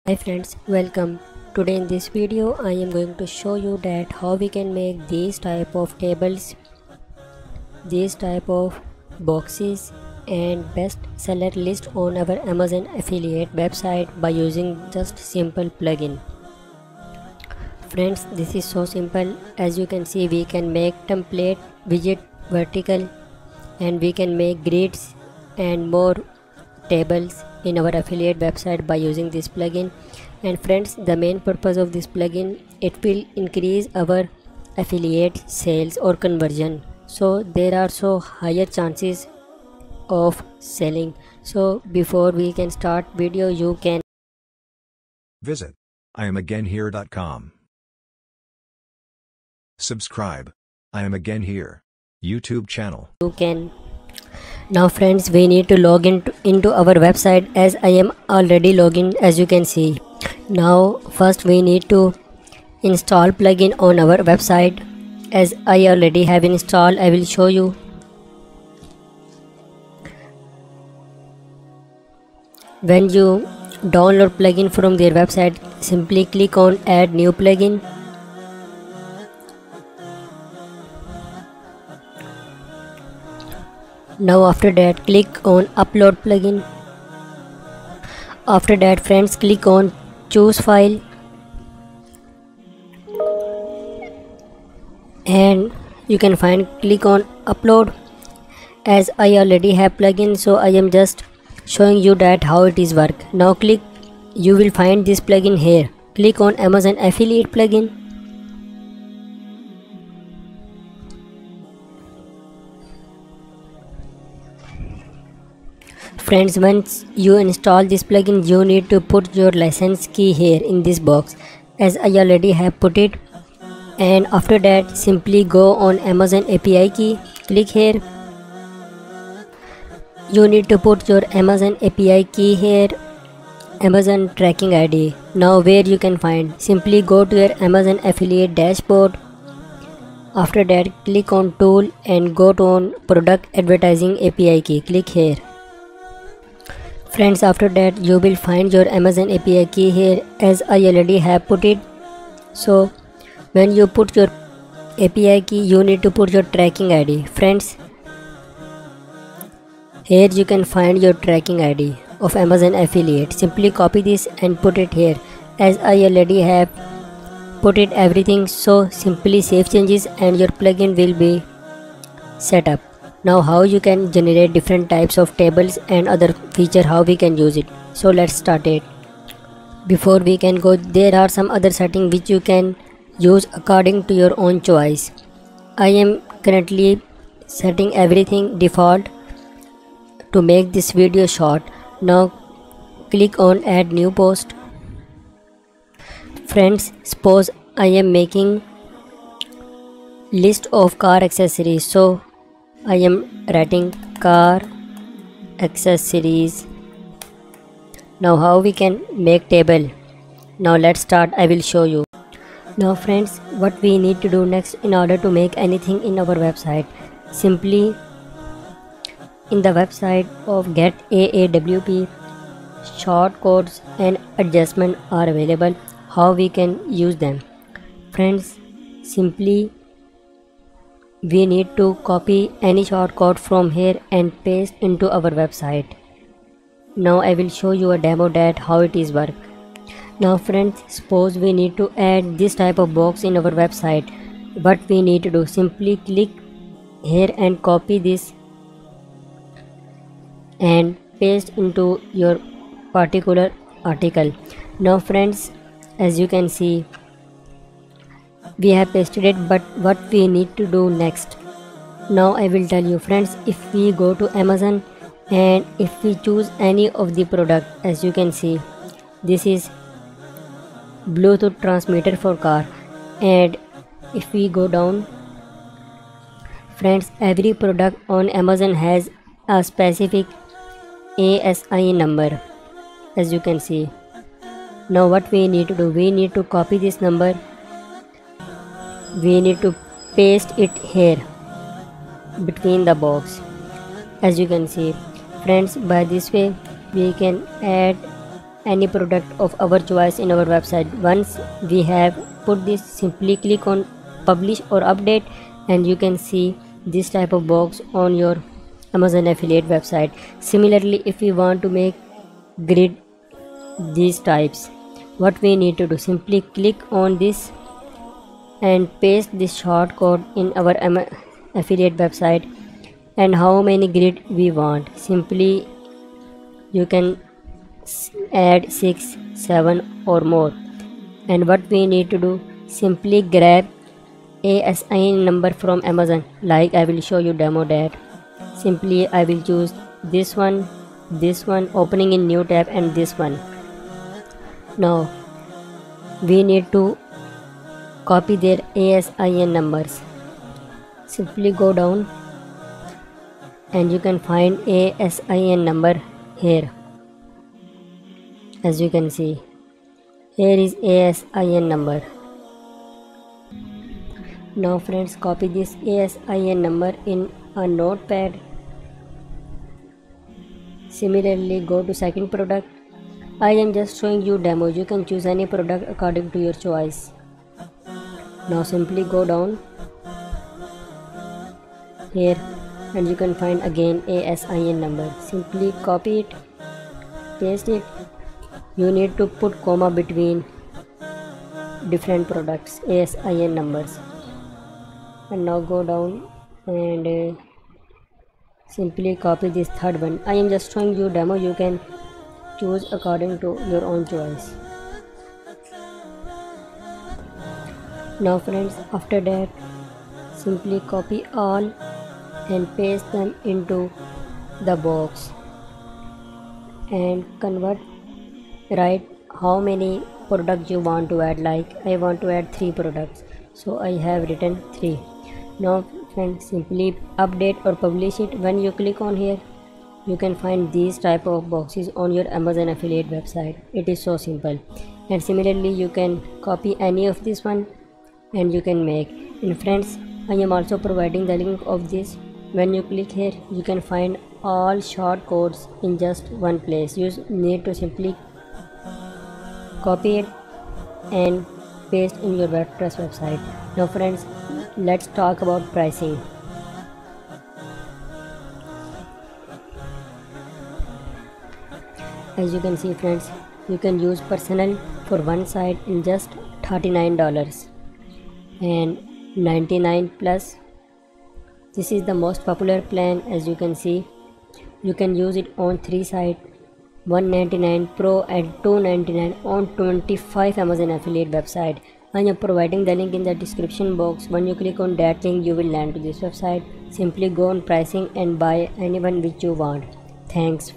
Hi friends, welcome. Today in this video I am going to show you that how we can make these type of tables, these type of boxes and best seller list on our Amazon affiliate website by using just simple plugin. Friends, this is so simple. As you can see, we can make template, widget, vertical, and we can make grids and more tables in our affiliate website by using this plugin. And friends, the main purpose of this plugin, it will increase our affiliate sales or conversion, so there are so higher chances of selling. So before we can start video, you can visit IamAgainHere.com. Subscribe I Am Again Here YouTube channel. you can Now friends, we need to log into our website, as I am already logged in, as you can see. Now first we need to install plugin on our website. As I already have installed, I will show you. When you download plugin from their website, simply click on add new plugin. Now after that, click on upload plugin. After that friends, click on choose file and you can find click on upload. As I already have plugin, so I am just showing you that how it is work. Now click, you will find this plugin here. Click on Amazon affiliate plugin. Friends, once you install this plugin, you need to put your license key here in this box, as I already have put it. And after that, simply go on Amazon API key, click here. You need to put your Amazon API key here, Amazon tracking ID. Now where you can find, simply go to your Amazon affiliate dashboard. After that, click on tool and go to on product advertising API key, click here. Friends, after that you will find your Amazon API key here, as I already have put it. So when you put your API key, you need to put your tracking ID. Friends, here you can find your tracking ID of Amazon affiliate. Simply copy this and put it here, as I already have put it everything. So simply save changes and your plugin will be set up. Now how you can generate different types of tables and other feature, how we can use it. So let's start it. Before we can go, there are some other settings which you can use according to your own choice. I am currently setting everything default to make this video short. Now click on add new post. Friends, suppose I am making list of car accessories, so I am writing car accessories. Now how we can make table. Now let's start, I will show you. Now friends, what we need to do next in order to make anything in our website, simply in the website of get AAWP, short codes and adjustment are available. How we can use them? Friends, simply we need to copy any shortcode from here and paste into our website. Now I will show you a demo that how it is work. Now friends, suppose we need to add this type of box in our website. What we need to do, simply click here and copy this and paste into your particular article. Now friends, as you can see, we have pasted it, but what we need to do next, now I will tell you. Friends, if we go to Amazon and if we choose any of the product, as you can see, this is Bluetooth transmitter for car, and if we go down, friends, every product on Amazon has a specific ASI number, as you can see. Now what we need to do, we need to copy this number, we need to paste it here between the box, as you can see. Friends, by this way we can add any product of our choice in our website. Once we have put this, simply click on publish or update, and you can see this type of box on your Amazon affiliate website. Similarly, if we want to make grid these types, what we need to do, simply click on this and paste this short code in our affiliate website, and how many grid we want, simply you can add 6, 7 or more. And what we need to do, simply grab a SIN number from Amazon, like I will show you demo that. Simply I will choose this one, opening in new tab, and this one. Now we need to copy their ASIN numbers. Simply go down and you can find ASIN number here. As you can see, here is ASIN number. Now friends, copy this ASIN number in a notepad. Similarly, go to second product. I am just showing you demos. You can choose any product according to your choice. Now simply go down here and you can find again ASIN number. Simply copy it, paste it. You need to put comma between different products ASIN numbers. And now go down and simply copy this third one. I am just showing you demo. You can choose according to your own choice. Now friends, after that, simply copy all and paste them into the box and convert. Write how many products you want to add, like I want to add 3 products, so I have written 3. Now friends, simply update or publish it. When you click on here, you can find these type of boxes on your Amazon affiliate website. It is so simple. And similarly, you can copy any of this one and you can make. And friends, I am also providing the link of this. When you click here, you can find all short codes in just one place. You need to simply copy it and paste in your WordPress website. Now friends, let's talk about pricing. As you can see friends, you can use personal for one site in just $39 and $99 plus. This is the most popular plan. As you can see, you can use it on 3 sites, $199 Pro and $299 on 25 Amazon affiliate website. I am providing the link in the description box. When you click on that link, you will land to this website. Simply go on pricing and buy anyone which you want. Thanks.